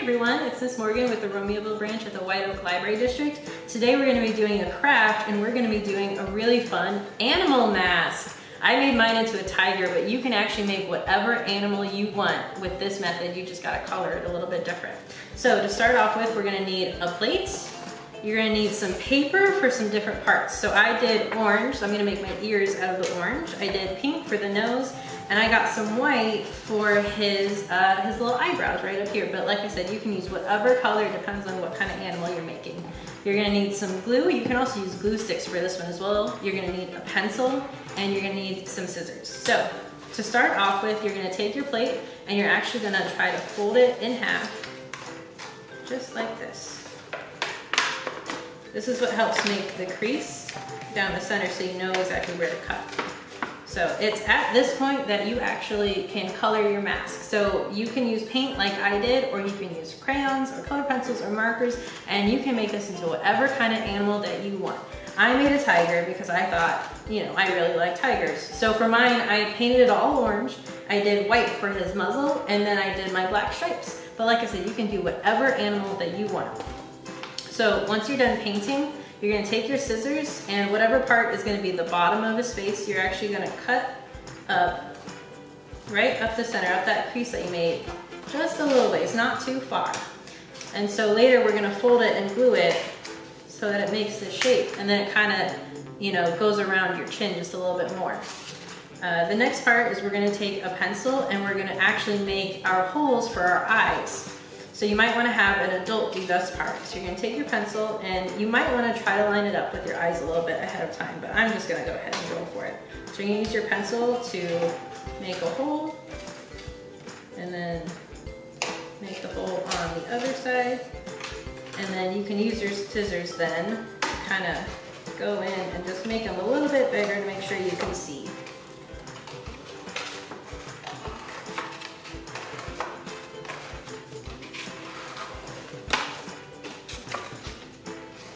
everyone, it's Miss Morgan with the Romeoville branch at the White Oak Library District. Today we're going to be doing a craft and we're going to be doing a really fun animal mask. I made mine into a tiger, but you can actually make whatever animal you want with this method. You just got to color it a little bit different. So to start off with, we're going to need a plate. You're going to need some paper for some different parts. So I did orange, so I'm going to make my ears out of the orange. I did pink for the nose, and I got some white for his little eyebrows right up here. But like I said, you can use whatever color, it depends on what kind of animal you're making. You're gonna need some glue. You can also use glue sticks for this one as well. You're gonna need a pencil, and you're gonna need some scissors. So to start off with, you're gonna take your plate, and you're actually gonna try to fold it in half, just like this. This is what helps make the crease down the center so you know exactly where to cut. So it's at this point that you actually can color your mask. So you can use paint like I did, or you can use crayons or color pencils or markers, and you can make this into whatever kind of animal that you want. I made a tiger because I thought, you know, I really like tigers. So for mine, I painted it all orange. I did white for his muzzle, and then I did my black stripes. But like I said, you can do whatever animal that you want. So once you're done painting, you're gonna take your scissors, and whatever part is gonna be the bottom of his face, you're actually gonna cut up, right up the center, up that crease that you made, just a little ways, not too far. And so later we're gonna fold it and glue it so that it makes this shape, and then it kind of, you know, goes around your chin just a little bit more. The next part is we're gonna take a pencil and we're gonna actually make our holes for our eyes. So you might want to have an adult do this part. So you're going to take your pencil, and you might want to try to line it up with your eyes a little bit ahead of time, but I'm just going to go ahead and go for it. So you're going to use your pencil to make a hole, and then make the hole on the other side, and then you can use your scissors then to kind of go in and just make them a little bit bigger to make sure you can see.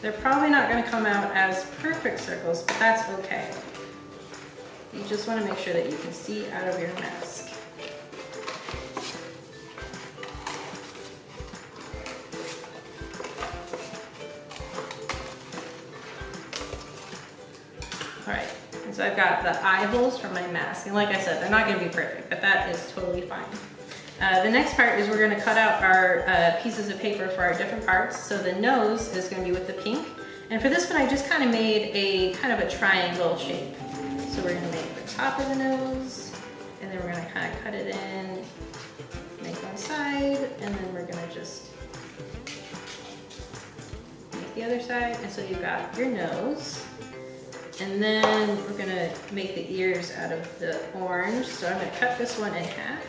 They're probably not going to come out as perfect circles, but that's okay. You just want to make sure that you can see out of your mask. Alright, and so I've got the eye holes for my mask, and like I said, they're not going to be perfect, but that is totally fine. The next part is we're going to cut out our pieces of paper for our different parts. So the nose is going to be with the pink. And for this one, I just kind of made a kind of a triangle shape. So we're going to make the top of the nose, and then we're going to kind of cut it in, make one side, and then we're going to just make the other side. And so you've got your nose. And then we're going to make the ears out of the orange. So I'm going to cut this one in half.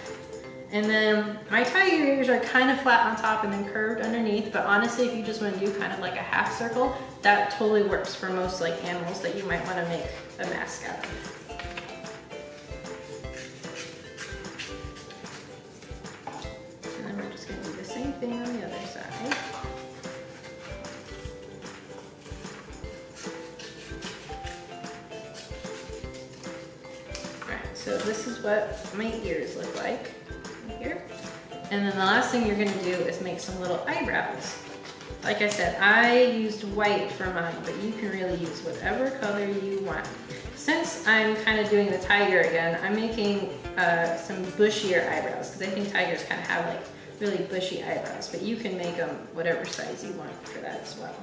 And then my tiger ears are kind of flat on top and then curved underneath, but honestly, if you just want to do kind of like a half circle, that totally works for most like animals that you might want to make a mask out of. And then we're just going to do the same thing on the other side. Alright, so this is what my ears look like. Here. And then the last thing you're going to do is make some little eyebrows. Like I said, I used white for mine, but you can really use whatever color you want. Since I'm kind of doing the tiger again, I'm making some bushier eyebrows, because I think tigers kind of have like really bushy eyebrows, but you can make them whatever size you want for that as well.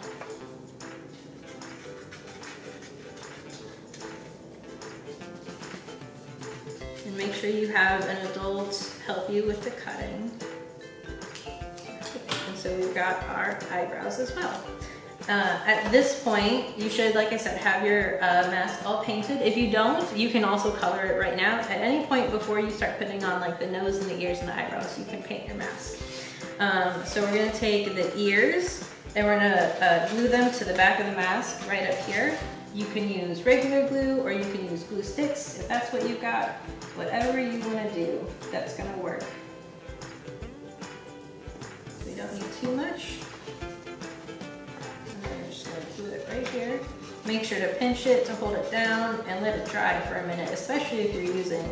And make sure you have an adult help you with the cutting. And so we've got our eyebrows as well. At this point, you should, like I said, have your mask all painted. If you don't, you can also color it right now. At any point before you start putting on like the nose and the ears and the eyebrows, you can paint your mask. So we're gonna take the ears and we're gonna glue them to the back of the mask right up here. You can use regular glue, or you can use glue sticks if that's what you've got. Whatever you want to do, that's going to work. We don't need too much. And then we're just going to glue it right here. Make sure to pinch it to hold it down and let it dry for a minute, especially if you're using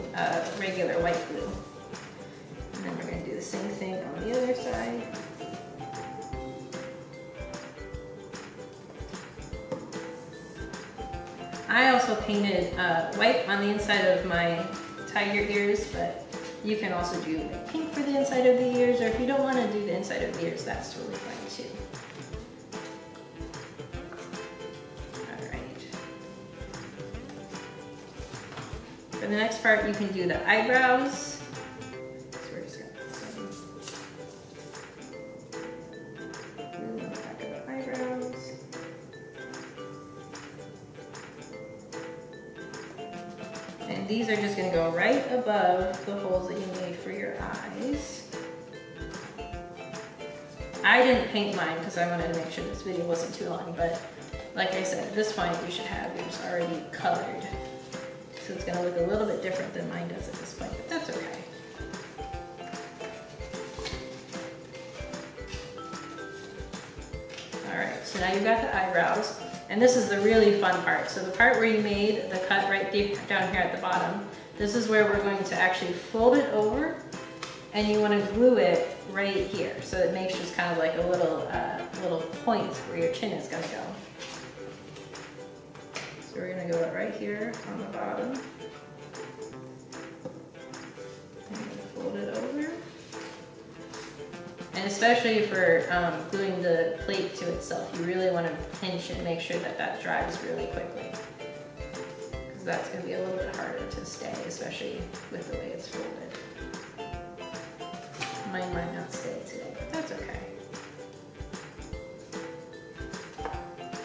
regular white glue. And then we're going to do the same thing on the other side. I also painted white on the inside of my tiger ears, but you can also do like pink for the inside of the ears, or if you don't want to do the inside of the ears, that's totally fine too. Alright. For the next part, you can do the eyebrows. So we're just going to put some glue on the back of the eyebrows. And these are just going to go right above the holes that you made for your eyes. I didn't paint mine because I wanted to make sure this video wasn't too long, but like I said, at this point you should have yours already colored. So it's going to look a little bit different than mine does at this point, but that's okay. Alright, so now you've got the eyebrows. And this is the really fun part. So the part where you made the cut right deep down here at the bottom, this is where we're going to actually fold it over, and you want to glue it right here. So it makes just kind of like a little point where your chin is going to go. So we're going to go right here on the bottom. And fold it over. And especially for gluing the plate to itself, you really want to pinch and make sure that that dries really quickly. Because that's going to be a little bit harder to stay, especially with the way it's folded. Mine might not stay today, but that's okay.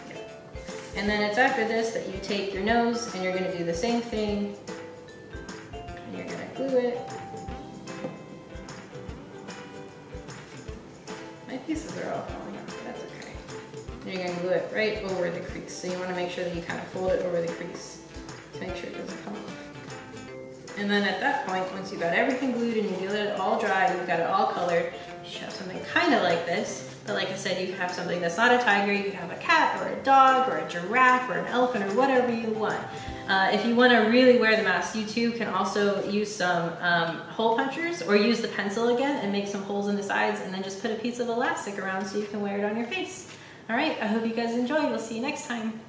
Yeah. And then it's after this that you take your nose and you're going to do the same thing. And you're going to glue it. My pieces are all falling out, but that's okay. And you're going to glue it right over the crease. So you want to make sure that you kind of fold it over the crease to make sure it doesn't come off. And then at that point, once you've got everything glued and you let it all dry, you've got it all colored, you should have something kind of like this. But like I said, you could have something that's not a tiger. You could have a cat or a dog or a giraffe or an elephant or whatever you want. If you want to really wear the mask, you too can also use some hole punchers or use the pencil again and make some holes in the sides and then just put a piece of elastic around so you can wear it on your face. All right, I hope you guys enjoy. We'll see you next time.